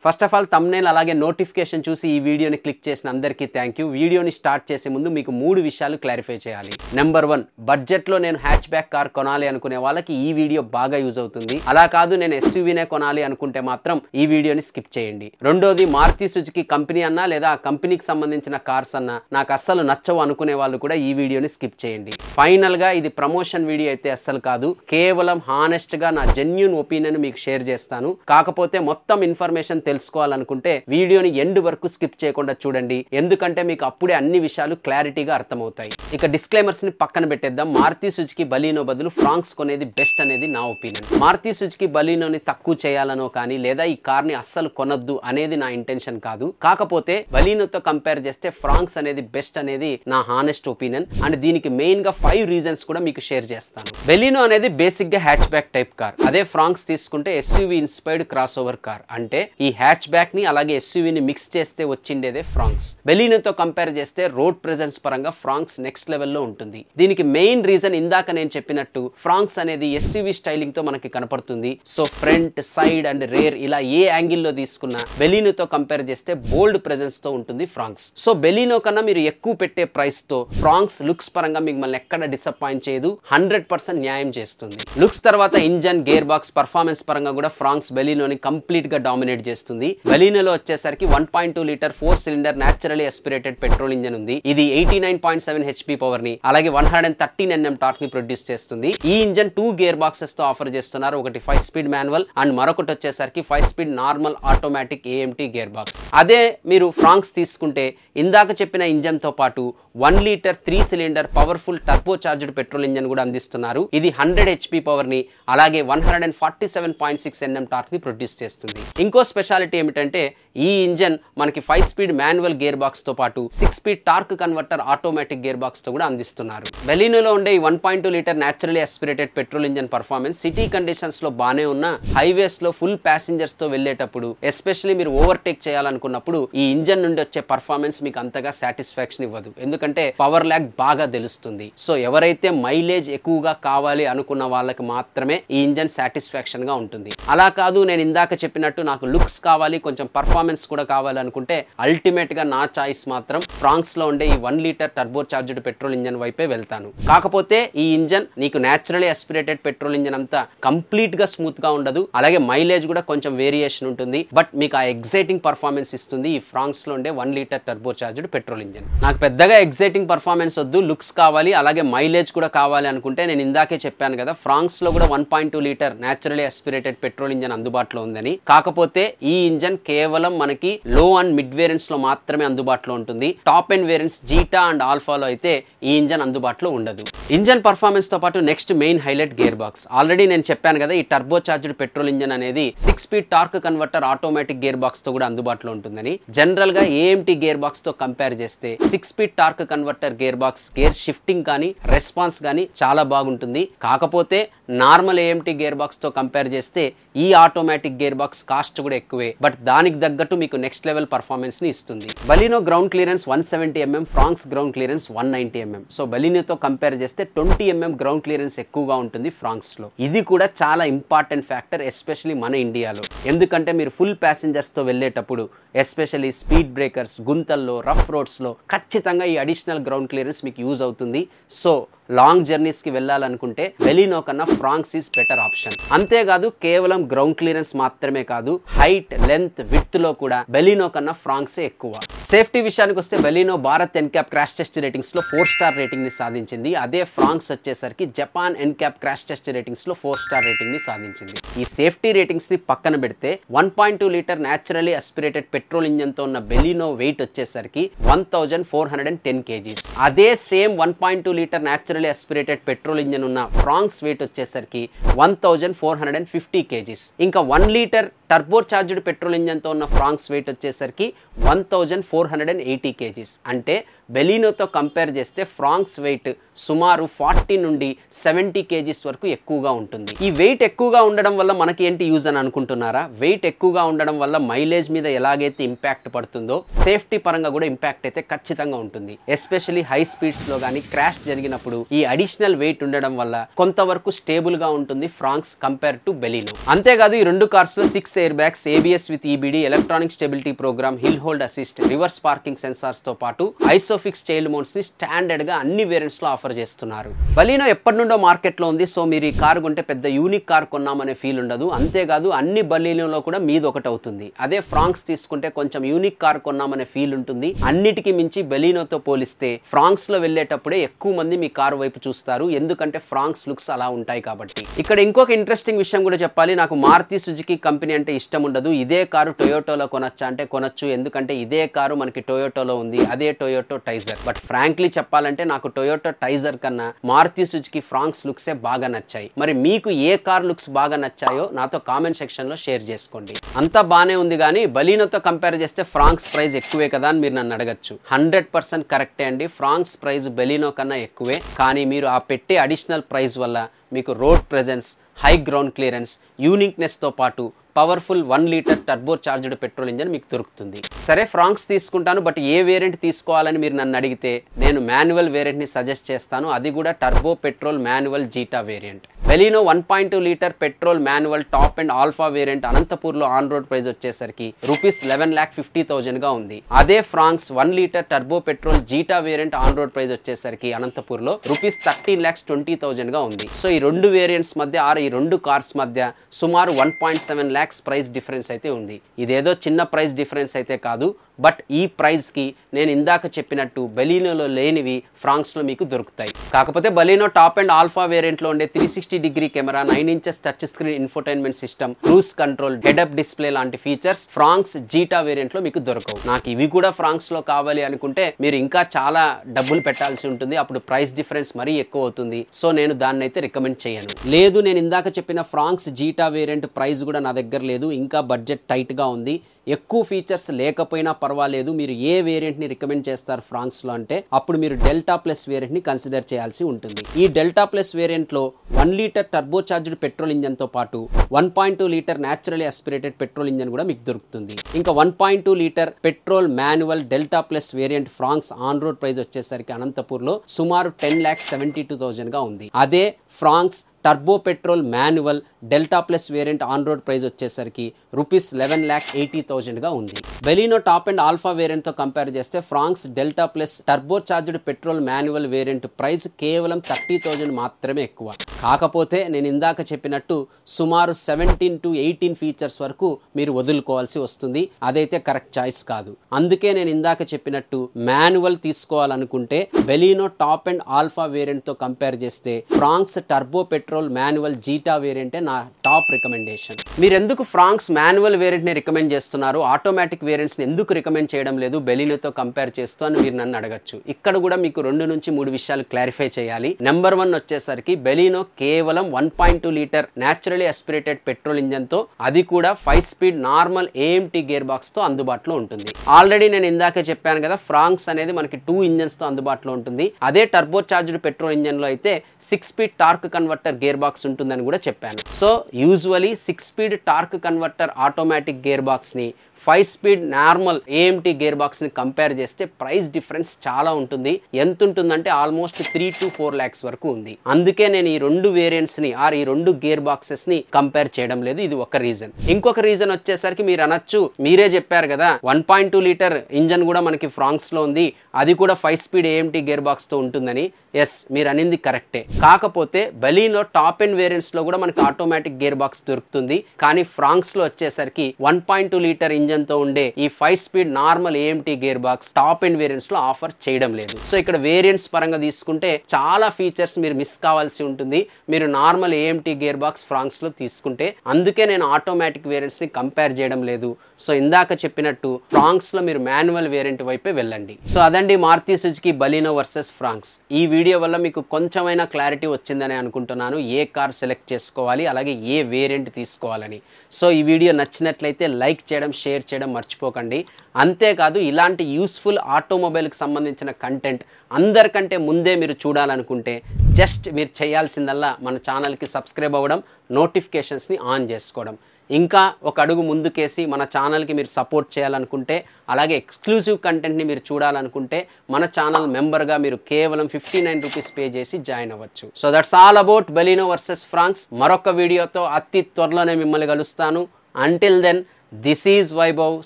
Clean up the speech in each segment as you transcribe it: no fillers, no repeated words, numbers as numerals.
First of all thumbnail అలాగే notification చూసి ఈ వీడియోని క్లిక్ చేసిన అందరికీ థ్యాంక్ యూ. వీడియోని స్టార్ట్ చేసే ముందు మీకు 3 విషయాలు క్లారిఫై చేయాలి. నెంబర్ 1, బడ్జెట్లో నేను హ్యాచ్ బ్యాక్ కార్ కొనాలి అనుకునే వాళ్ళకి ఈ వీడియో బాగా యూజ్ అవుతుంది. అలా కాదు నేను ఎస్యూవీనే కొనాలి అనుకుంటే మాత్రం ఈ వీడియోని స్కిప్ చేయండి. రెండోది, మారుతి సుజుకి కంపెనీ అన్నా లేదా ఆ కంపెనీకి సంబంధించిన కార్స్ అన్నా నాకు అస్సలు నచ్చవు అనుకునే వాళ్ళు కూడా ఈ వీడియోని స్కిప్ చేయండి. ఫైనల్ గా ఇది ప్రమోషన్ వీడియో అయితే అస్సలు కాదు, కేవలం హానెస్ట్ గా నా జెన్యూన్ ఒపీనియన్ మీకు షేర్ చేస్తాను. కాకపోతే మొత్తం ఇన్ఫర్మేషన్ తెలుసుకోవాలనుకుంటే వీడియోని ఎండ్ వరకు స్కిప్ చేయకుండా చూడండి, ఎందుకంటే మీకు అప్పుడే అన్ని విషయాలు క్లారిటీగా అర్థమవుతాయి. ఇక డిస్క్లైమర్స్ ని పక్కన పెట్టేద్దాం. మారుతి సుజుకి బలీనో బదులు ఫ్రాంక్స్ కొనేది బెస్ట్ అనేది నా ఒపీనియన్. మారుతి సుజుకి బలీనోని తక్కువ చేయాలనో కానీ లేదా ఈ కార్ ని అస్సలు కొనొద్దు అనేది నా ఇంటెన్షన్ కాదు. కాకపోతే బలీనోతో కంపేర్ చేస్తే ఫ్రాంక్స్ అనేది బెస్ట్ అనేది నా హానెస్ట్ ఒపీనియన్. అండ్ దీనికి మెయిన్ గా 5 రీజన్స్ కూడా మీకు షేర్ చేస్తాను. బలీనో అనేది బేసిక్ గా హ్యాచ్ బ్యాక్ టైప్ కార్. అదే ఫ్రాంక్స్ తీసుకుంటే SUV inspired cross over car. అంటే ఈ హ్యాచ్ బ్యాక్ ని అలాగే ఎస్యూవీని మిక్స్ చేస్తే వచ్చిండేదే ఫ్రాంక్స్. బలీనోతో కంపేర్ చేస్తే రోడ్ ప్రెజెన్స్ పరంగా ఫ్రాంక్స్ నెక్స్ట్ లెవెల్లో ఉంటుంది. దీనికి మెయిన్ రీజన్ ఇందాక నేను చెప్పినట్టు ఫ్రాంక్స్ అనేది ఎస్యూవీ స్టైలింగ్ తో మనకి కనపడుతుంది. So front, side and rare ఇలా ఏ యాంగిల్ లో తీసుకున్నా బలీనోతో కంపేర్ చేస్తే బోల్డ్ ప్రెజెన్స్ తో ఉంటుంది ఫ్రాంక్స్. సో బలీనో కన్నా మీరు ఎక్కువ పెట్టే ప్రైస్ తో ఫ్రాంక్స్ లుక్స్ పరంగా మిమ్మల్ని ఎక్కడ డిసప్పాయింట్ చేయదు, 100% న్యాయం చేస్తుంది. లుక్స్ తర్వాత ఇంజన్, గేర్ బాక్స్, పర్ఫార్మెన్స్ పరంగా కూడా ఫ్రాంక్స్ బలీనోని కంప్లీట్ గా డామినేట్ చేస్తుంది. బలీనోలో వచ్చేసరికి 1.2 litre 4 cylinder naturally aspirated petrol engine ఉంది. ఇది 89.7 HP పవర్ ని అలాగే 113 Nm టార్క్ ని ప్రొడ్యూస్ చేస్తుంది. ఈ ఇంజన్ 2 గేర్ బాక్సెస్ తో ఆఫర్ చేస్తున్నారు. ఒకటి 5 స్పీడ్ మాన్యువల్ అండ్ మరొకటి వచ్చేసరికి 5 speed normal automatic AMT gear box. అదే మీరు ఫ్రాంక్స్ తీసుకుంటే ఇందాక చెప్పిన ఇంజన్ తో పాటు 1 litre 3 cylinder powerful turbo charged petrol engine కూడా అందిస్తున్నారు. ఇది 100 HP పవర్ ని అలాగే 147.6 Nm టార్క్ ని ప్రొడ్యూస్ చేస్తుంది. ఇంకో స్పెషాలిటీ ఏమిటంటే ఈ ఇంజన్ మనకి 5 స్పీడ్ మాన్యువల్ గేర్ బాక్స్ తో పాటు 6 speed torque converter automatic gear box తో కూడా అందిస్తున్నారు. బలీనోలో ఉండే ఈ 1.2 litre naturally aspirated petrol engine performance city conditions లో బానే ఉన్నా హైవేస్ లో ఫుల్ ప్యాసింజర్స్ తో వెళ్ళేటప్పుడు ఎస్పెషల్లీ మీరు ఓవర్టేక్ చేయాలనుకున్నప్పుడు ఈ ఇంజన్ నుండి వచ్చే పర్ఫార్మెన్స్ మీకు అంతగా సాటిస్ఫాక్షన్ ఇవ్వదు, ఎందుకంటే పవర్ ల్యాగ్ బాగా తెలుస్తుంది. సో ఎవరైతే మైలేజ్ ఎక్కువగా కావాలి అనుకున్న వాళ్ళకి మాత్రమే ఈ ఇంజన్ సాటిస్ఫాక్షన్ గా ఉంటుంది. అలా కాదు నేను ఇందాక చెప్పినట్టు నాకు లుక్స్ కావాలి, కొంచెం పర్ఫార్మెన్స్ కూడా కావాలి అనుకుంటే అల్టిమేట్ గా నా చాయిస్ మాత్రం ఫ్రాంక్స్ లో ఉండే ఈ 1 litre turbo charged petrol engine వైపే వెళ్తాను. కాకపోతే ఈ ఇంజన్ నీకు న్యాచురలీ ఆస్పిరేటెడ్ పెట్రోల్ ఇంజన్ అంతా కంప్లీట్ గా స్మూత్ గా ఉండదు, అలాగే మైలేజ్ కూడా కొంచెం వేరియేషన్ ఉంటుంది. బట్ మీకు ఆ ఎగ్జైటింగ్ పర్ఫార్మెన్స్ ఇస్తుంది ఈ ఫ్రాంక్స్ లో ఉండే 1 litre turbo charged petrol engine. నాకు పెద్దగా ఎగ్జైటింగ్ పర్ఫార్మెన్స్ వద్దు, లుక్స్ కావాలి అలాగే మైలేజ్ కూడా కావాలి అనుకుంటే నేను ఇందాకే చెప్పాను కదా ఫ్రాంక్స్ లో కూడా 1.2 litre naturally aspirated petrol engine అందుబాటులో ఉందని. కాకపోతే ఈ ఇంజన్ కేవలం మనకి లో అండ్ మిడ్ వేరియంట్స్ లో మాత్రమే అందుబాటులో ఉంటుంది. Top end variants Zeta and ఆల్ఫాలో అయితే ఈ ఇంజన్ అందుబాటులో ఉండదు. ఇంజన్ పర్ఫార్మెన్స్ తో పాటు next main highlight gear box. Already నేను చెప్పాను కదా ఈ టర్బో చార్జ్డ్ పెట్రోల్ ఇంజన్ అనేది 6 speed torque converter automatic gear box తో కూడా అందుబాటులో ఉంటుందని. జనరల్ గా AMT గేర్ బాక్స్ తో కంపేర్ చేస్తే 6 speed torque converter gear box gear shifting కానీ రెస్పాన్స్ కానీ చాలా బాగుంటుంది. కాకపోతే నార్మల్ AMT గేర్ బాక్స్ తో కంపేర్ చేస్తే ఈ ఆటోమేటిక్ గేర్ బాక్స్ కాస్ట్ కూడా ఎక్కువే, బట్ దానికి తగ్గట్టు మీకు నెక్స్ట్ లెవెల్ పర్ఫార్మెన్స్ ని ఇస్తుంది. Baleno ground clearance 170 mm, Fronx ground clearance 190 mm. So బలీనోతో కంపేర్ చేస్తే 20 mm గ్రౌండ్ క్లియరెన్స్ ఎక్కువగా ఉంటుంది ఫ్రాంక్స్ లో. ఇది కూడా చాలా ఇంపార్టెంట్ ఫ్యాక్టర్ ఎస్పెషల్లీ మన ఇండియాలో, ఎందుకంటే మీరు ఫుల్ ప్యాసింజర్స్ తో వెళ్ళేటప్పుడు ఎస్పెషల్లీ స్పీడ్ బ్రేకర్స్, గుంతల్లో, రఫ్ రోడ్స్ లో ఖచ్చితంగా ఈ అడిషనల్ గ్రౌండ్ క్లియరెన్స్ మీకు యూజ్ అవుతుంది. సో లాంగ్ జర్నీస్ కి వెళ్ళాలనుకుంటే బలీనో కన్నా ఫ్రాంక్స్ ఈజ్ బెటర్ ఆప్షన్. అంతేకాదు కేవలం గ్రౌండ్ క్లియరెన్స్ మాత్రమే కాదు, హైట్, లెంత్, విడ్త్ లో కూడా బలీనో కన్నా ఫ్రాంక్సే ఎక్కువ. సేఫ్టీ విషయానికి వస్తే Baleno Bharat NCAP crash test ratings లో 4 స్టార్ రేటింగ్ ని సాధించింది. అదే ఫ్రాంక్స్ వచ్చేసరికి Japan NCAP crash test ratings లో 4 స్టార్ రేటింగ్ ని సాధించింది. ఈ సేఫ్టీ రేటింగ్స్ ని పక్కన పెడితే 1.2 litre naturally aspirated petrol engine తో ఉన్న బలీనో వెయిట్ వచ్చేసరికి 1410 kgs. అదే same 1.2 litre natural aspirated petrol engine ఉన్న ఫ్రాంక్స్ వెయిట్ వచ్చేసరికి 1450 kgs. ఇంకా 1 litre turbo charged petrol engine తో ఉన్న ఫ్రాంక్స్ వెయిట్ వచ్చేసరికి 1480 kgs. అంటే బెలీనోతో కంపేర్ చేస్తే ఫ్రాంక్స్ వెయిట్ సుమారు 40 నుండి 70 kgs వరకు ఎక్కువగా ఉంటుంది. ఈ వెయిట్ ఎక్కువగా ఉండడం వల్ల మనకి ఏంటి యూజ్ అని అనుకుంటున్నారా? వెయిట్ ఎక్కువగా ఉండడం వల్ల మైలేజ్ మీద ఎలాగైతే ఇంపాక్ట్ పడుతుందో సేఫ్టీ పరంగా కూడా ఇంపాక్ట్ అయితే ఖచ్చితంగా ఉంటుంది. ఎస్పెషల్లీ హై స్పీడ్స్ లో కానీ క్రాష్ జరిగినప్పుడు ఈ అడిషనల్ వెయిట్ ఉండడం వల్ల కొంతవరకు స్టేబుల్ గా ఉంటుంది ఫ్రాంక్స్ కంపేర్ టు బెలీనో. అంతేకాదు ఈ రెండు కార్స్ లో 6 air bags, ABS with EBD, electronic stability program, hill hold assist, reverse parking sensors తో పాటు ఐసోఫిక్స్ చైల్డ్ మౌంట్స్ ని స్టాండర్డ్ గా అన్ని వేరియంట్స్ లో ఆఫర్ చేస్తున్నారు. బలీనో ఎప్పటి నుండో మార్కెట్ లో ఉంది. సో మీరు ఈ కార్ కొంటే పెద్ద యూనిక్ కార్ కొన్నామనే ఫీల్ ఉండదు. అంతేకాదు అన్ని బలీనోలో కూడా మీది ఒకటి అవుతుంది. అదే ఫ్రాంక్స్ తీసుకుంటే కొంచెం యూనిక్ కార్ కొన్నామనే ఫీల్ ఉంటుంది. అన్నిటికీ మించి బలీనోతో పోలిస్తే ఫ్రాంక్స్ లో వెళ్ళేటప్పుడే ఎక్కువ మంది మీ కారు వైపు చూస్తారు, ఎందుకంటే ఫ్రాంక్స్ లుక్స్ అలా ఉంటాయి కాబట్టి. ఇక్కడ ఇంకొక ఇంట్రెస్టింగ్ విషయం కూడా చెప్పాలి. నాకు మారుతి సుజుకి కంపెనీ అంటే ఇష్టం ఉండదు. ఇదే కారు టొయోటోలో కొనొచ్చా అంటే కొనొచ్చు, ఎందుకంటే ఇదే కారు మనకి టొయోటోలో ఉంది, అదే టొయోటో టైజర్. బట్ ఫ్రాంక్లీ చెప్పాలంటే నాకు టొయోటో టైజర్ కన్నా మారుతి సుజుకి ఫ్రాంక్స్ లుక్సే బాగా నచ్చాయి. మరి మీకు ఏ కార్ లుక్స్ బాగా నచ్చాయో నాతో కామెంట్ సెక్షన్ లో షేర్ చేసుకోండి. అంతా బానే ఉంది కానీ బలీనోతో కంపేర్ చేస్తే ఫ్రాంక్స్ ప్రైస్ ఎక్కువే కదా అని మీరు నన్ను అడగచ్చు. 100% కరెక్టే అండి. ఫ్రాంక్స్ ప్రైస్ బలీనో కన్నా ఎక్కువే. కానీ మీరు ఆ పెట్టే అడిషనల్ ప్రైస్ వల్ల మీకు road presence, high ground clearance, uniqueness తో పాటు powerful 1 litre turbo charged petrol engine మీకు దొరుకుతుంది. సరే ఫ్రాంక్స్ తీసుకుంటాను, బట్ ఏ వేరియంట్ తీసుకోవాలని మీరు నన్ను అడిగితే నేను మాన్యువల్ వేరియంట్ ని సజెస్ట్ చేస్తాను. అది కూడా turbo petrol manual Zeta variant. Baleno 1.2 litre petrol manual top and alpha variant అనంతపూర్లో ఆన్ రోడ్ ప్రైస్ వచ్చేసరికి రూపీస్ 11,50,000 గా ఉంది. అదే Fronx 1 litre turbo petrol Zeta variant on road price వచ్చేసరికి అనంతపూర్లో రూపీస్ 13,20,000 గా ఉంది. సో ఈ రెండు వేరియంట్స్ మధ్య ఈ రెండు కార్స్ మధ్య సుమారు 1.7 lakhs ప్రైస్ డిఫరెన్స్ అయితే ఉంది. ఇదేదో చిన్న ప్రైస్ డిఫరెన్స్ అయితే కాదు, బట్ ఈ ప్రైస్ కి నేను ఇందాక చెప్పినట్టు బలీనోలో లేనివి ఫ్రాంక్స్ లో మీకు దొరుకుతాయి. కాకపోతే బలీనో టాప్ అండ్ ఆల్ఫా వేరియంట్ లో ఉండే 360-degree camera, 9 inches touch screen infotainment system, cruise control, head up display లాంటి ఫీచర్స్ ఫ్రాంక్స్ జీటా వేరియంట్ లో మీకు దొరకవు. నాకు ఇవి కూడా ఫ్రాంక్స్ లో కావాలి అనుకుంటే మీరు ఇంకా చాలా డబ్బులు పెట్టాల్సి ఉంటుంది. అప్పుడు ప్రైస్ డిఫరెన్స్ మరీ ఎక్కువ అవుతుంది. సో నేను దాన్ని అయితే రికమెండ్ చేయను. లేదు, నేను ఇందాక చెప్పిన ఫ్రాంక్స్ జీటా వేరియంట్ ప్రైస్ కూడా నా దగ్గర లేదు, ఇంకా బడ్జెట్ టైట్ గా ఉంది, ఎక్కువ ఫీచర్స్ లేకపోయినా పర్వాలేదు, మీరు ఏ వేరియంట్ ని రికమెండ్ చేస్తారు ఫ్రాంక్స్ లో అంటే అప్పుడు మీరు డెల్టా ప్లస్ వేరియంట్ ని కన్సిడర్ చేయాల్సి ఉంటుంది. ఈ డెల్టా ప్లస్ వేరియంట్ లో 1 litre turbo charged petrol engine తో పాటు 1.2 litre naturally aspirated petrol engine కూడా మీకు దొరుకుతుంది. ఇంకా 1.2 litre petrol manual delta plus variant Fronx on road price వచ్చేసరికి అనంతపూర్లో సుమారు 10,72,000 గా ఉంది. అదే Fronx turbo petrol manual delta plus variant on road price వచ్చేసరికి రూపీస్ 11,80,000 గా ఉంది. Baleno top and alpha variant తో కంపేర్ చేస్తే Fronx delta plus turbo charged petrol manual variant price కేవలం 30,000 మాత్రమే ఎక్కువ. కాకపోతే నేను ఇందాక చెప్పినట్టు సుమారు 17 to 18 ఫీచర్స్ వరకు మీరు వదులుకోవాల్సి వస్తుంది. అదైతే కరెక్ట్ చాయిస్ కాదు. అందుకే నేను ఇందాక చెప్పినట్టు మాన్యువల్ తీసుకోవాలనుకుంటే Baleno top and alpha variant తో కంపేర్ చేస్తే Fronx turbo petrol manual Zeta వేరియంటే నా టాప్ రికమెండేషన్. మీరు ఎందుకు ఫ్రాంక్స్ మాన్యువల్ వేరియంట్ ని రికమెండ్ చేస్తున్నారు, ఆటోమేటిక్ వేరియంట్స్ ని ఎందుకు రికమెండ్ చేయడం లేదు బెలీనోతో కంపేర్ చేస్తూ అని మీరు నన్ను అడగచ్చు. ఇక్కడ కూడా మీకు 2 నుంచి 3 విషయాలు క్లారిఫై చేయాలి. నెంబర్ 1 వచ్చేసరికి బెలీనో కేవలం 1.2 litre naturally aspirated petrol engine తో, అది కూడా 5 speed normal AMT gear box తో అందుబాటులో ఉంటుంది. ఆల్రెడీ నేను ఇందాక చెప్పాను కదా, ఫ్రాంక్స్ అనేది మనకి 2 ఇంజన్స్ తో అందుబాటులో ఉంటుంది. అదే టర్బో చార్జ్డ్ పెట్రోల్ ఇంజన్ లో అయితే 6 speed torque converter gear box ఉంటుందని కూడా చెప్పాను. So usually 6 speed torque converter automatic gear box ని 5 speed normal AMT gear box ని కంపేర్ చేస్తే ప్రైస్ డిఫరెన్స్ చాలా ఉంటుంది. ఎంత ఉంటుందంటే ఆల్మోస్ట్ 3 to 4 lakhs వరకు ఉంది. అందుకే నేను ఈ 2 వేరియంట్స్ ని ఈ 2 గేర్ బాక్సెస్ ని కంపేర్ చేయడం లేదు. ఇది ఒక రీజన్. ఇంకొక రీజన్ వచ్చేసరికి మీరు అనొచ్చు, మీరే చెప్పారు కదా 1.2 లీటర్ ఇంజన్ కూడా మనకి ఫ్రాంక్స్ లో ఉంది, అది కూడా 5 స్పీడ్ AMT గేర్ బాక్స్ తో ఉంటుందని. ఎస్, మీరు అనింది కరెక్టే. కాకపోతే బలీనో టాప్ అండ్ వేరియంట్స్ లో కూడా మనకి ఆటోమేటిక్ గేర్ బాక్స్ దొరుకుతుంది. కానీ ఫ్రాంక్స్ లో వచ్చేసరికి 1.2 లీటర్ ఇంజన్ తో ఉండే ఈ 5 speed normal AMT gear box top and variants లో ఆఫర్ చేయడం లేదు. సో ఇక్కడ వేరియంట్స్ పరంగా తీసుకుంటే చాలా ఫీచర్స్ మీరు మిస్ కావాల్సి ఉంటుంది మీరు normal AMT gear box Fronx లో తీసుకుంటే. అందుకే నేను ఆటోమేటిక్ వేరియంట్స్ ని కంపేర్ చేయడం లేదు. సో ఇందాక చెప్పినట్టు ఫ్రాంక్స్ లో మీరు మాన్యువల్ వేరియంట్ వైపే వెళ్ళండి. సో అదండి మారుతి సుజుకి బలీనో వర్సెస్ ఫ్రాంక్స్. ఈ వీడియో వల్ల మీకు కొంచెమైనా క్లారిటీ వచ్చిందని అనుకుంటున్నాను, ఏ కార్ సెలెక్ట్ చేసుకోవాలి అలాగే ఏ వేరియంట్ తీసుకోవాలని. సో ఈ వీడియో నచ్చినట్లయితే లైక్ చేయడం, షేర్ చేయడం మర్చిపోకండి. అంతేకాదు ఇలాంటి యూస్ఫుల్ ఆటోమొబైల్కి సంబంధించిన కంటెంట్ అందరికంటే ముందే మీరు చూడాలనుకుంటే జస్ట్ మీరు చేయాల్సిందల్లా మన ఛానల్కి సబ్స్క్రైబ్ అవ్వడం, నోటిఫికేషన్స్ని ఆన్ చేసుకోవడం. ఇంకా ఒక అడుగు ముందుకేసి మన ఛానల్కి మీరు సపోర్ట్ చేయాలనుకుంటే, అలాగే ఎక్స్క్లూజివ్ కంటెంట్ని మీరు చూడాలనుకుంటే మన ఛానల్ మెంబర్గా మీరు కేవలం 59 రూపీస్ పే చేసి జాయిన్ అవ్వచ్చు. So that's all about Baleno versus Fronx. మరొక వీడియోతో అతి త్వరలోనే మిమ్మల్ని కలుస్తాను. Until then, this is Vaibhav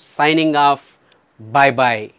signing off. Bye bye.